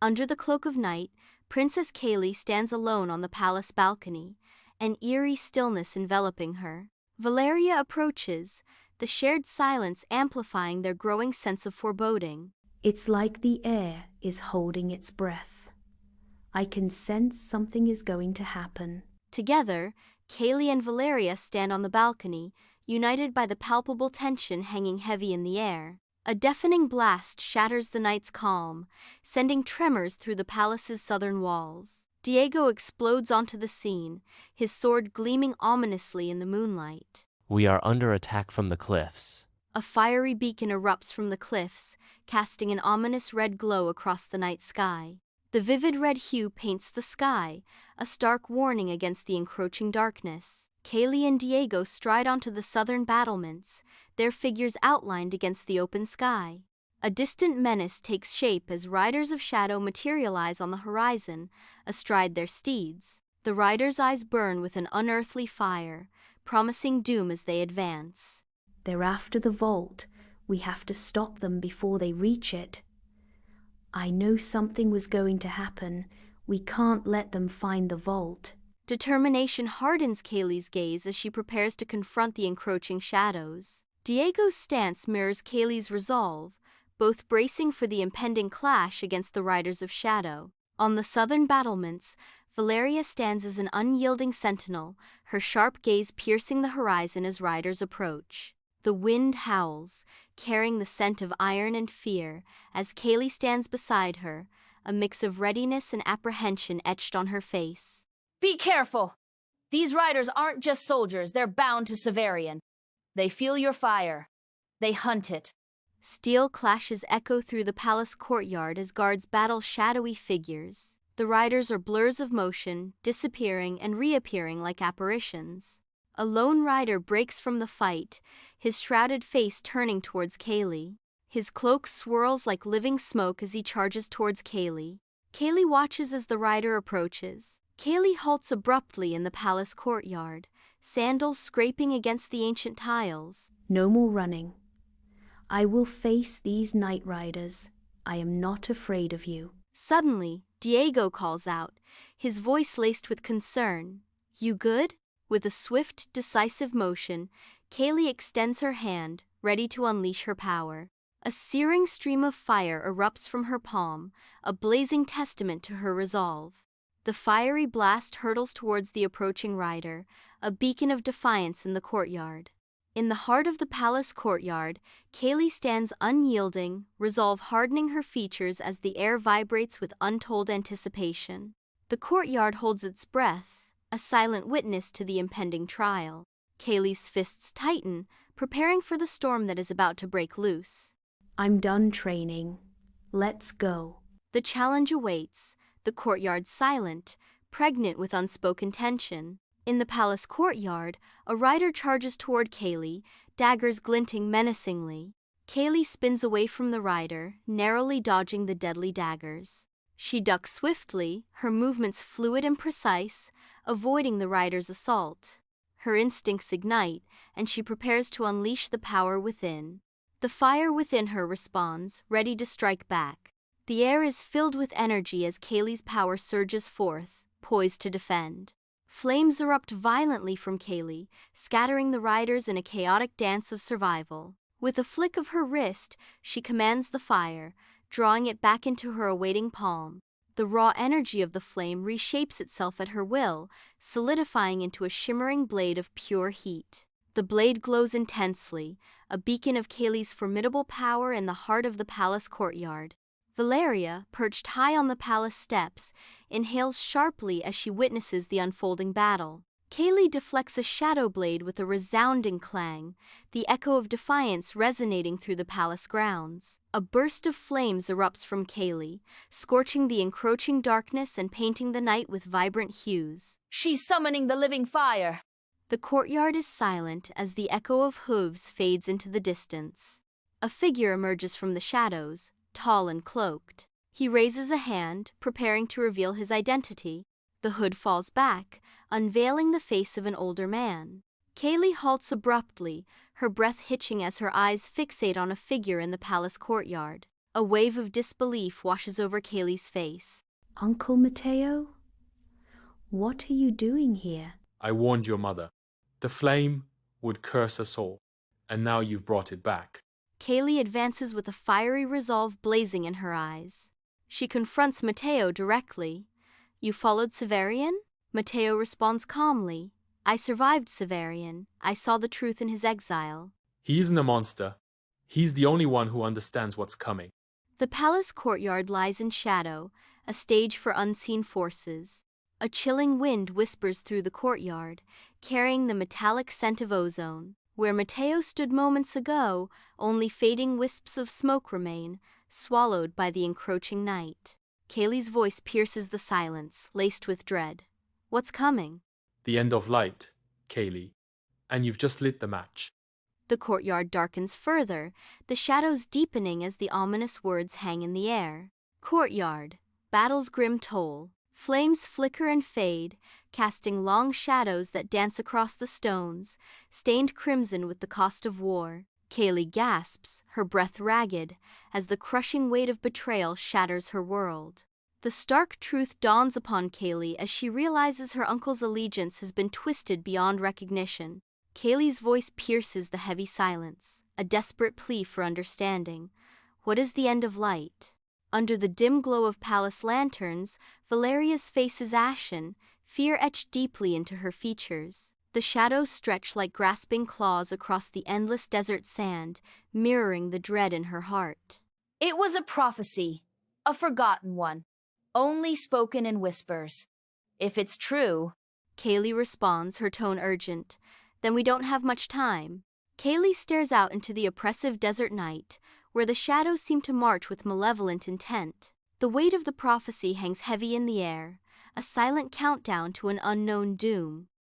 Under the cloak of night, Princess Kayli stands alone on the palace balcony, an eerie stillness enveloping her. Valeria approaches, the shared silence amplifying their growing sense of foreboding. It's like the air is holding its breath. I can sense something is going to happen. Together, Kayli and Valeria stand on the balcony, united by the palpable tension hanging heavy in the air. A deafening blast shatters the night's calm, sending tremors through the palace's southern walls. Diego explodes onto the scene, his sword gleaming ominously in the moonlight. We are under attack from the cliffs. A fiery beacon erupts from the cliffs, casting an ominous red glow across the night sky. The vivid red hue paints the sky, a stark warning against the encroaching darkness. Kayli and Diego stride onto the southern battlements, their figures outlined against the open sky. A distant menace takes shape as riders of shadow materialize on the horizon, astride their steeds. The riders' eyes burn with an unearthly fire, promising doom as they advance. They're after the vault. We have to stop them before they reach it. I know something was going to happen. We can't let them find the vault. Determination hardens Kayli's gaze as she prepares to confront the encroaching shadows. Diego's stance mirrors Kayli's resolve, both bracing for the impending clash against the Riders of Shadow. On the southern battlements, Valeria stands as an unyielding sentinel, her sharp gaze piercing the horizon as riders approach. The wind howls, carrying the scent of iron and fear, as Kayli stands beside her, a mix of readiness and apprehension etched on her face. Be careful! These riders aren't just soldiers, they're bound to Severian. They feel your fire. They hunt it. Steel clashes echo through the palace courtyard as guards battle shadowy figures. The riders are blurs of motion, disappearing and reappearing like apparitions. A lone rider breaks from the fight, his shrouded face turning towards Kayli. His cloak swirls like living smoke as he charges towards Kayli. Kayli watches as the rider approaches. Kayli halts abruptly in the palace courtyard, sandals scraping against the ancient tiles. No more running. I will face these night riders. I am not afraid of you. Suddenly, Diego calls out, his voice laced with concern. You good? With a swift, decisive motion, Kayli extends her hand, ready to unleash her power. A searing stream of fire erupts from her palm, a blazing testament to her resolve. The fiery blast hurtles towards the approaching rider, a beacon of defiance in the courtyard. In the heart of the palace courtyard, Kayli stands unyielding, resolve hardening her features as the air vibrates with untold anticipation. The courtyard holds its breath, a silent witness to the impending trial. Kayli's fists tighten, preparing for the storm that is about to break loose. I'm done training. Let's go. The challenge awaits, the courtyard silent, pregnant with unspoken tension. In the palace courtyard, a rider charges toward Kayli, daggers glinting menacingly. Kayli spins away from the rider, narrowly dodging the deadly daggers. She ducks swiftly, her movements fluid and precise, avoiding the rider's assault. Her instincts ignite, and she prepares to unleash the power within. The fire within her responds, ready to strike back. The air is filled with energy as Kayli's power surges forth, poised to defend. Flames erupt violently from Kayli, scattering the riders in a chaotic dance of survival. With a flick of her wrist, she commands the fire, drawing it back into her awaiting palm. The raw energy of the flame reshapes itself at her will, solidifying into a shimmering blade of pure heat. The blade glows intensely, a beacon of Kayli's formidable power in the heart of the palace courtyard. Valeria, perched high on the palace steps, inhales sharply as she witnesses the unfolding battle. Kayli deflects a shadow blade with a resounding clang, the echo of defiance resonating through the palace grounds. A burst of flames erupts from Kayli, scorching the encroaching darkness and painting the night with vibrant hues. She's summoning the living fire. The courtyard is silent as the echo of hooves fades into the distance. A figure emerges from the shadows, tall and cloaked. He raises a hand, preparing to reveal his identity. The hood falls back, unveiling the face of an older man. Kayli halts abruptly, her breath hitching as her eyes fixate on a figure in the palace courtyard. A wave of disbelief washes over Kayli's face. Uncle Mateo? What are you doing here? I warned your mother. The flame would curse us all, and now you've brought it back. Kayli advances with a fiery resolve blazing in her eyes. She confronts Mateo directly. You followed Severian? Mateo responds calmly. I survived Severian. I saw the truth in his exile. He isn't a monster. He's the only one who understands what's coming. The palace courtyard lies in shadow, a stage for unseen forces. A chilling wind whispers through the courtyard, carrying the metallic scent of ozone. Where Mateo stood moments ago, only fading wisps of smoke remain, swallowed by the encroaching night. Kayli's voice pierces the silence, laced with dread. What's coming? The end of light, Kayli. And you've just lit the match. The courtyard darkens further, the shadows deepening as the ominous words hang in the air. Courtyard. Battle's grim toll. Flames flicker and fade, casting long shadows that dance across the stones, stained crimson with the cost of war. Kayli gasps, her breath ragged, as the crushing weight of betrayal shatters her world. The stark truth dawns upon Kayli as she realizes her uncle's allegiance has been twisted beyond recognition. Kayli's voice pierces the heavy silence, a desperate plea for understanding. What is the end of light? Under the dim glow of palace lanterns, Valeria's face is ashen, fear etched deeply into her features. The shadows stretch like grasping claws across the endless desert sand, mirroring the dread in her heart. It was a prophecy, a forgotten one, only spoken in whispers. If it's true... Kayli responds, her tone urgent. Then we don't have much time. Kayli stares out into the oppressive desert night, where the shadows seem to march with malevolent intent. The weight of the prophecy hangs heavy in the air, a silent countdown to an unknown doom.